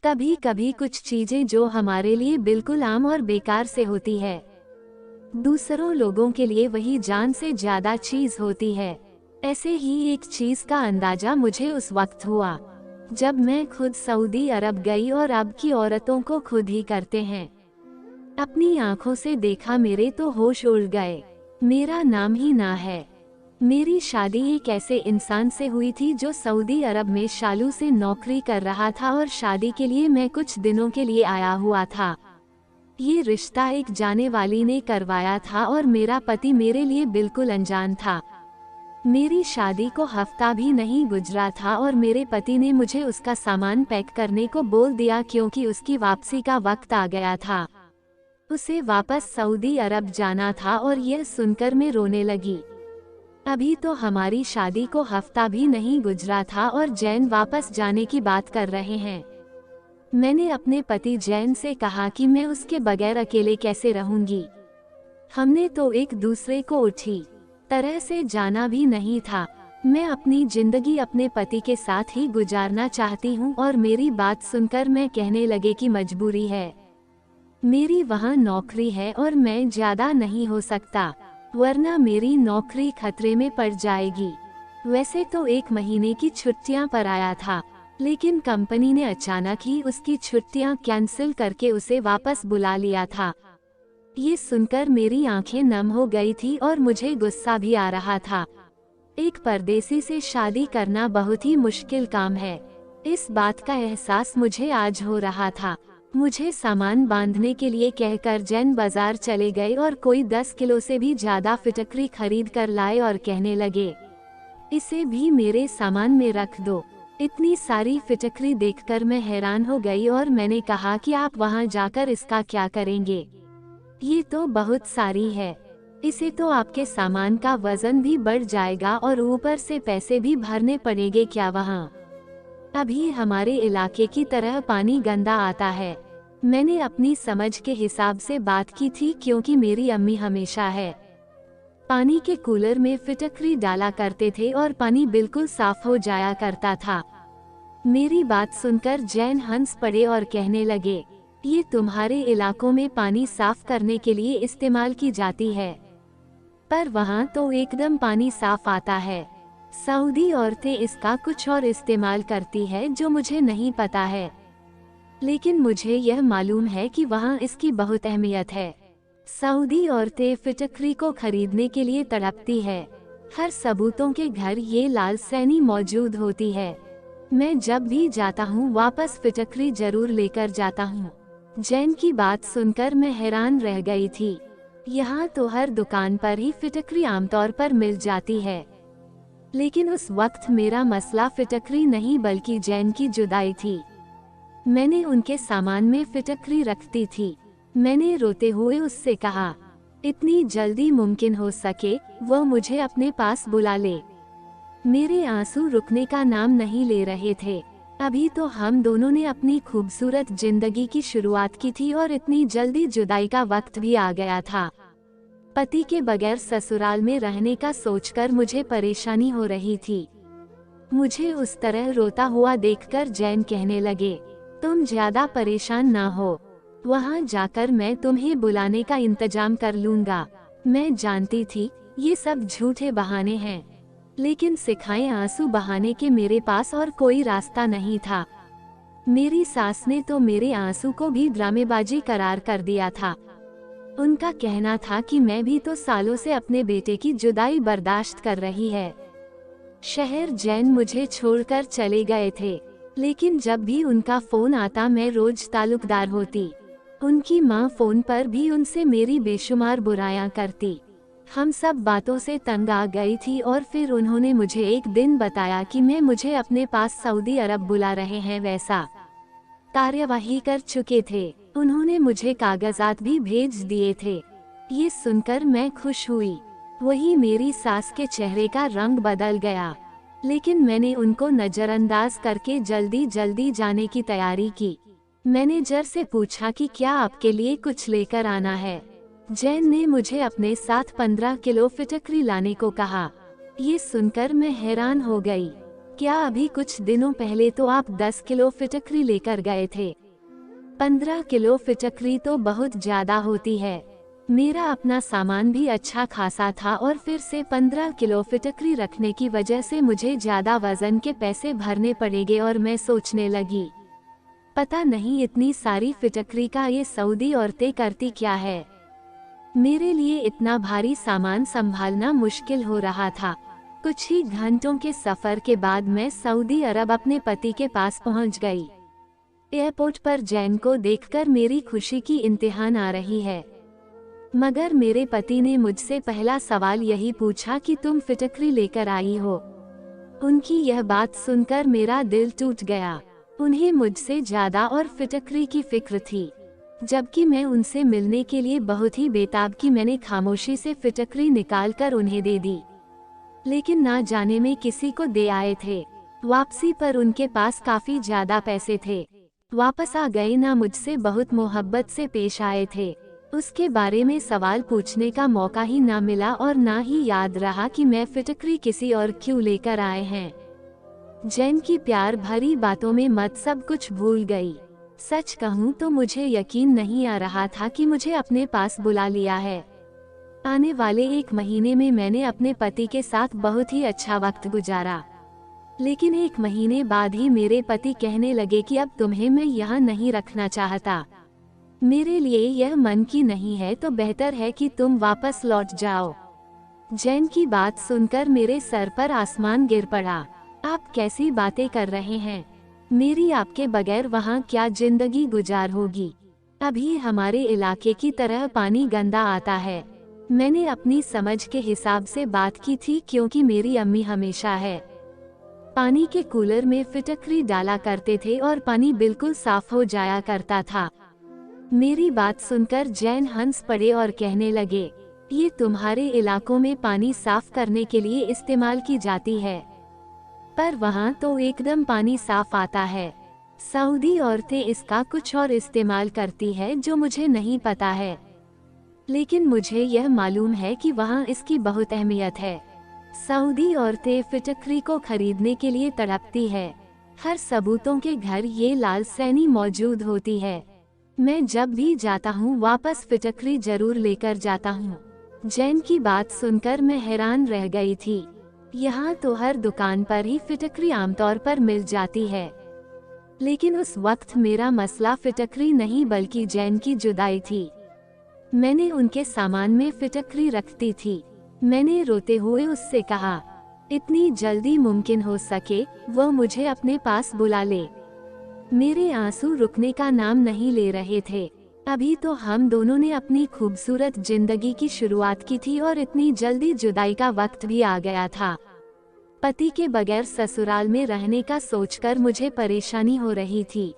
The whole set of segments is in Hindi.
कभी कभी कुछ चीजें जो हमारे लिए बिल्कुल आम और बेकार से होती है, दूसरों लोगों के लिए वही जान से ज्यादा चीज होती है। ऐसे ही एक चीज का अंदाजा मुझे उस वक्त हुआ जब मैं खुद सऊदी अरब गई और अब की औरतों को खुद ही करते हैं। अपनी आंखों से देखा, मेरे तो होश उड़ गए। मेरा नाम ही ना है। मेरी शादी एक ऐसे इंसान से हुई थी जो सऊदी अरब में शालू से नौकरी कर रहा था और शादी के लिए मैं कुछ दिनों के लिए आया हुआ था। ये रिश्ता एक जाने वाली ने करवाया था और मेरा पति मेरे लिए बिल्कुल अनजान था। मेरी शादी को हफ्ता भी नहीं गुजरा था और मेरे पति ने मुझे उसका सामान पैक करने को बोल दिया क्योंकि उसकी वापसी का वक्त आ गया था। उसे वापस सऊदी अरब जाना था और यह सुनकर मैं रोने लगी। अभी तो हमारी शादी को हफ्ता भी नहीं गुजरा था और जैन वापस जाने की बात कर रहे हैं। मैंने अपने पति जैन से कहा कि मैं उसके बगैर अकेले कैसे रहूंगी। हमने तो एक दूसरे को उठी तरह से जाना भी नहीं था। मैं अपनी जिंदगी अपने पति के साथ ही गुजारना चाहती हूँ और मेरी बात सुनकर मैं कहने लगे कि मजबूरी है। मेरी वहाँ नौकरी है और मैं ज्यादा नहीं हो सकता, वरना मेरी नौकरी खतरे में पड़ जाएगी। वैसे तो 1 महीने की छुट्टियां पर आया था, लेकिन कंपनी ने अचानक ही उसकी छुट्टियां कैंसिल करके उसे वापस बुला लिया था। ये सुनकर मेरी आंखें नम हो गई थी और मुझे गुस्सा भी आ रहा था। एक परदेसी से शादी करना बहुत ही मुश्किल काम है। इस बात का एहसास मुझे आज हो रहा था। मुझे सामान बांधने के लिए कहकर जैन बाजार चले गए और कोई 10 किलो से भी ज्यादा फिटकरी खरीद कर लाए और कहने लगे, इसे भी मेरे सामान में रख दो। इतनी सारी फिटकरी देखकर मैं हैरान हो गई और मैंने कहा कि आप वहां जाकर इसका क्या करेंगे? ये तो बहुत सारी है, इसे तो आपके सामान का वजन भी बढ़ जाएगा और ऊपर से पैसे भी भरने पड़ेंगे क्या वहाँ? अभी हमारे इलाके की तरह पानी गंदा आता है। मैंने अपनी समझ के हिसाब से बात की थी क्योंकि मेरी अम्मी हमेशा है पानी के कूलर में फिटकरी डाला करते थे और पानी बिल्कुल साफ हो जाया करता था। मेरी बात सुनकर जैन हंस पड़े और कहने लगे, ये तुम्हारे इलाकों में पानी साफ करने के लिए इस्तेमाल की जाती है, पर वहाँ तो एकदम पानी साफ आता है। सऊदी औरतें इसका कुछ और इस्तेमाल करती है जो मुझे नहीं पता है, लेकिन मुझे यह मालूम है कि वहाँ इसकी बहुत अहमियत है। सऊदी औरतें फिटकरी को खरीदने के लिए तड़पती है। हर सबूतों के घर ये लाल सैनी मौजूद होती है। मैं जब भी जाता हूँ वापस फिटकरी जरूर लेकर जाता हूँ। जैन की बात सुनकर मैं हैरान रह गई थी। यहाँ तो हर दुकान पर ही फिटकरी आमतौर पर मिल जाती है, लेकिन उस वक्त मेरा मसला फिटकरी नहीं बल्कि जैन की जुदाई थी। मैंने उनके सामान में फिटकरी रखती थी। मैंने रोते हुए उससे कहा, इतनी जल्दी मुमकिन हो सके वो मुझे अपने पास बुला ले। मेरे आंसू रुकने का नाम नहीं ले रहे थे। अभी तो हम दोनों ने अपनी खूबसूरत जिंदगी की शुरुआत की थी और इतनी जल्दी जुदाई का वक्त भी आ गया था। पति के बगैर ससुराल में रहने का सोचकर मुझे परेशानी हो रही थी। मुझे उस तरह रोता हुआ देखकर जैन कहने लगे, तुम ज्यादा परेशान ना हो, वहाँ जाकर मैं तुम्हें बुलाने का इंतजाम कर लूँगा। मैं जानती थी ये सब झूठे बहाने हैं, लेकिन सिखाए आंसू बहाने के मेरे पास और कोई रास्ता नहीं था। मेरी सास ने तो मेरे आंसू को भी ड्रामेबाजी करार कर दिया था। उनका कहना था कि मैं भी तो सालों से अपने बेटे की जुदाई बर्दाश्त कर रही है। शहर जैन मुझे छोड़कर चले गए थे, लेकिन जब भी उनका फोन आता मैं रोज ताल्लुकदार होती। उनकी माँ फोन पर भी उनसे मेरी बेशुमार बुराइयां करती। हम सब बातों से तंग आ गई थी और फिर उन्होंने मुझे एक दिन बताया कि मुझे अपने पास सऊदी अरब बुला रहे हैं। वैसा कार्यवाही कर चुके थे। उन्होंने मुझे कागजात भी भेज दिए थे। ये सुनकर मैं खुश हुई। वही मेरी सास के चेहरे का रंग बदल गया, लेकिन मैंने उनको नजरअंदाज करके जल्दी जल्दी जाने की तैयारी की। मैनेजर से पूछा कि क्या आपके लिए कुछ लेकर आना है। जैन ने मुझे अपने साथ 15 किलो फिटकरी लाने को कहा। ये सुनकर मैं हैरान हो गई। क्या अभी कुछ दिनों पहले तो आप 10 किलो फिटकरी लेकर गए थे। 15 किलो फिटकरी तो बहुत ज्यादा होती है। मेरा अपना सामान भी अच्छा खासा था और फिर से 15 किलो फिटकरी रखने की वजह से मुझे ज्यादा वजन के पैसे भरने पड़ेंगे और मैं सोचने लगी, पता नहीं इतनी सारी फिटकरी का ये सऊदी औरतें करती क्या है। मेरे लिए इतना भारी सामान संभालना मुश्किल हो रहा था। कुछ ही घंटों के सफर के बाद मैं सऊदी अरब अपने पति के पास पहुंच गई। एयरपोर्ट पर जैन को देखकर मेरी खुशी की इंतहा आ रही है, मगर मेरे पति ने मुझसे पहला सवाल यही पूछा कि तुम फिटकरी लेकर आई हो। उनकी यह बात सुनकर मेरा दिल टूट गया। उन्हें मुझसे ज्यादा और फिटकरी की फिक्र थी, जबकि मैं उनसे मिलने के लिए बहुत ही बेताब की। मैंने खामोशी से फिटकरी निकालकर उन्हें दे दी, लेकिन ना जाने में किसी को दे आए थे। वापसी पर उनके पास काफी ज्यादा पैसे थे। वापस आ गए, ना मुझसे बहुत मोहब्बत से पेश आए थे। उसके बारे में सवाल पूछने का मौका ही ना मिला और ना ही याद रहा कि मैं फिटकरी किसी और क्यों लेकर आए हैं। जैन की प्यार भरी बातों में मत सब कुछ भूल गई। सच कहूँ तो मुझे यकीन नहीं आ रहा था कि मुझे अपने पास बुला लिया है। आने वाले 1 महीने में मैंने अपने पति के साथ बहुत ही अच्छा वक्त गुजारा, लेकिन 1 महीने बाद ही मेरे पति कहने लगे कि अब तुम्हें मैं यहाँ नहीं रखना चाहता। मेरे लिए यह मन की नहीं है, तो बेहतर है कि तुम वापस लौट जाओ। जैन की बात सुनकर मेरे सर पर आसमान गिर पड़ा। आप कैसी बातें कर रहे हैं? मेरी आपके बगैर वहाँ क्या जिंदगी गुजार होगी? अभी हमारे इलाके की तरह पानी गंदा आता है। मैंने अपनी समझ के हिसाब से बात की थी, क्योंकि मेरी अम्मी हमेशा है पानी के कूलर में फिटकरी डाला करते थे और पानी बिल्कुल साफ हो जाया करता था। मेरी बात सुनकर जैन हंस पड़े और कहने लगे, ये तुम्हारे इलाकों में पानी साफ करने के लिए इस्तेमाल की जाती है, पर वहाँ तो एकदम पानी साफ आता है। सऊदी औरतें इसका कुछ और इस्तेमाल करती है जो मुझे नहीं पता है, लेकिन मुझे यह मालूम है कि वहाँ इसकी बहुत अहमियत है। सऊदी औरतें फिटकरी को खरीदने के लिए तड़पती है। हर सबूतों के घर ये लाल सैनी मौजूद होती है। मैं जब भी जाता हूँ वापस फिटकरी जरूर लेकर जाता हूँ। जैन की बात सुनकर मैं हैरान रह गई थी। यहाँ तो हर दुकान पर ही फिटकरी आमतौर पर मिल जाती है, लेकिन उस वक्त मेरा मसला फिटकरी नहीं बल्कि जैन की जुदाई थी। मैंने उनके सामान में फिटकरी रखती थी। मैंने रोते हुए उससे कहा, इतनी जल्दी मुमकिन हो सके वो मुझे अपने पास बुला ले। मेरे आंसू रुकने का नाम नहीं ले रहे थे। अभी तो हम दोनों ने अपनी खूबसूरत जिंदगी की शुरुआत की थी और इतनी जल्दी जुदाई का वक्त भी आ गया था। पति के बगैर ससुराल में रहने का सोचकर मुझे परेशानी हो रही थी।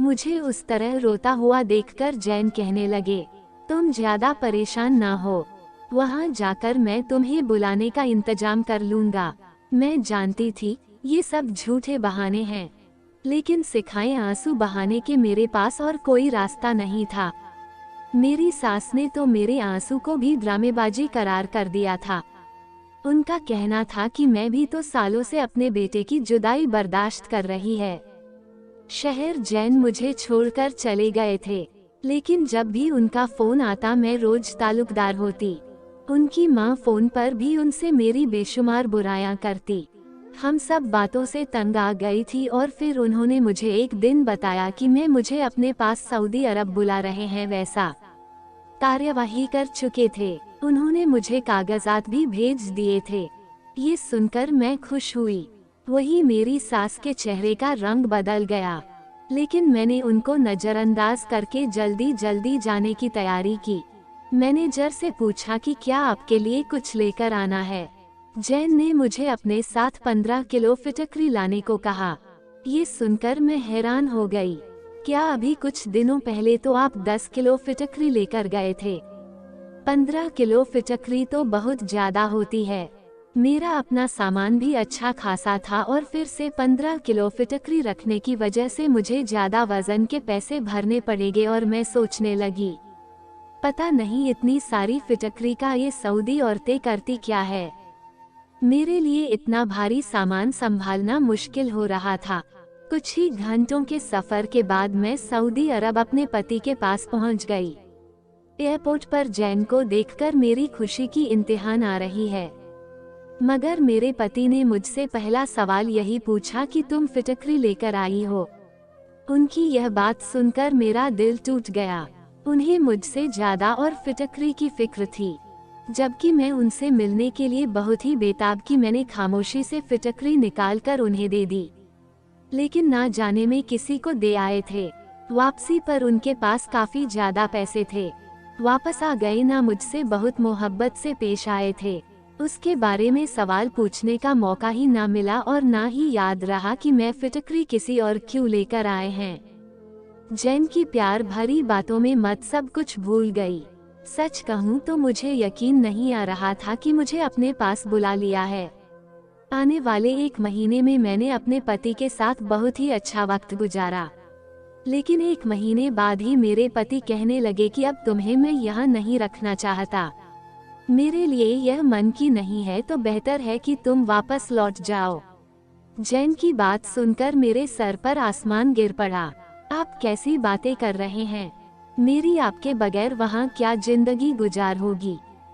मुझे उस तरह रोता हुआ देखकर जैन कहने लगे, तुम ज्यादा परेशान ना हो, वहाँ जाकर मैं तुम्हें बुलाने का इंतजाम कर लूँगा। मैं जानती थी ये सब झूठे बहाने हैं, लेकिन सिखाए आंसू बहाने के मेरे पास और कोई रास्ता नहीं था। मेरी सास ने तो मेरे आंसू को भी ड्रामेबाजी करार कर दिया था। उनका कहना था कि मैं भी तो सालों से अपने बेटे की जुदाई बर्दाश्त कर रही है। शहर जैन मुझे छोड़कर चले गए थे, लेकिन जब भी उनका फोन आता मैं रोज ताल्लुकदार होती। उनकी माँ फोन पर भी उनसे मेरी बेशुमार बुराइयां करती। हम सब बातों से तंग आ गई थी और फिर उन्होंने मुझे एक दिन बताया कि मुझे अपने पास सऊदी अरब बुला रहे हैं। वैसा कार्यवाही कर चुके थे। उन्होंने मुझे कागजात भी भेज दिए थे। ये सुनकर मैं खुश हुई। वही मेरी सास के चेहरे का रंग बदल गया, लेकिन मैंने उनको नजरअंदाज करके जल्दी जल्दी जाने की तैयारी की। मैनेजर से पूछा कि क्या आपके लिए कुछ लेकर आना है। जैन ने मुझे अपने साथ 15 किलो फिटकरी लाने को कहा। ये सुनकर मैं हैरान हो गई। क्या अभी कुछ दिनों पहले तो आप 10 किलो फिटकरी लेकर गए थे। 15 किलो फिटकरी तो बहुत ज्यादा होती है। मेरा अपना सामान भी अच्छा खासा था और फिर से 15 किलो फिटकरी रखने की वजह से मुझे ज्यादा वजन के पैसे भरने पड़ेंगे और मैं सोचने लगी, पता नहीं इतनी सारी फिटकरी का ये सऊदी औरतें करती क्या है। मेरे लिए इतना भारी सामान संभालना मुश्किल हो रहा था। कुछ ही घंटों के सफर के बाद मैं सऊदी अरब अपने पति के पास पहुंच गई। एयरपोर्ट पर जैन को देखकर मेरी खुशी की इंतहा आ रही है, मगर मेरे पति ने मुझसे पहला सवाल यही पूछा कि तुम फिटकरी लेकर आई हो। उनकी यह बात सुनकर मेरा दिल टूट गया। उन्हें मुझसे ज्यादा और फिटकरी की फिक्र थी, जबकि मैं उनसे मिलने के लिए बहुत ही बेताब की। मैंने खामोशी से फिटकरी निकालकर उन्हें दे दी, लेकिन ना जाने में किसी को दे आए थे। वापसी पर उनके पास काफी ज्यादा पैसे थे। वापस आ गए ना मुझसे बहुत मोहब्बत से पेश आए थे। उसके बारे में सवाल पूछने का मौका ही ना मिला और ना ही याद रहा कि मैं फिटकरी किसी और क्यों लेकर आए हैं। जैन की प्यार भरी बातों में मत सब कुछ भूल गई। सच कहूँ तो मुझे यकीन नहीं आ रहा था कि मुझे अपने पास बुला लिया है। आने वाले 1 महीने में मैंने अपने पति के साथ बहुत ही अच्छा वक्त गुजारा, लेकिन 1 महीने बाद ही मेरे पति कहने लगे कि अब तुम्हें मैं यहाँ नहीं रखना चाहता। मेरे लिए यह मन की नहीं है, तो बेहतर है कि तुम वापस लौट जाओ। जैन की बात सुनकर मेरे सर पर आसमान गिर पड़ा। आप कैसी बातें कर रहे हैं? मेरी आपके बगैर वहाँ क्या जिंदगी गुजार होगी।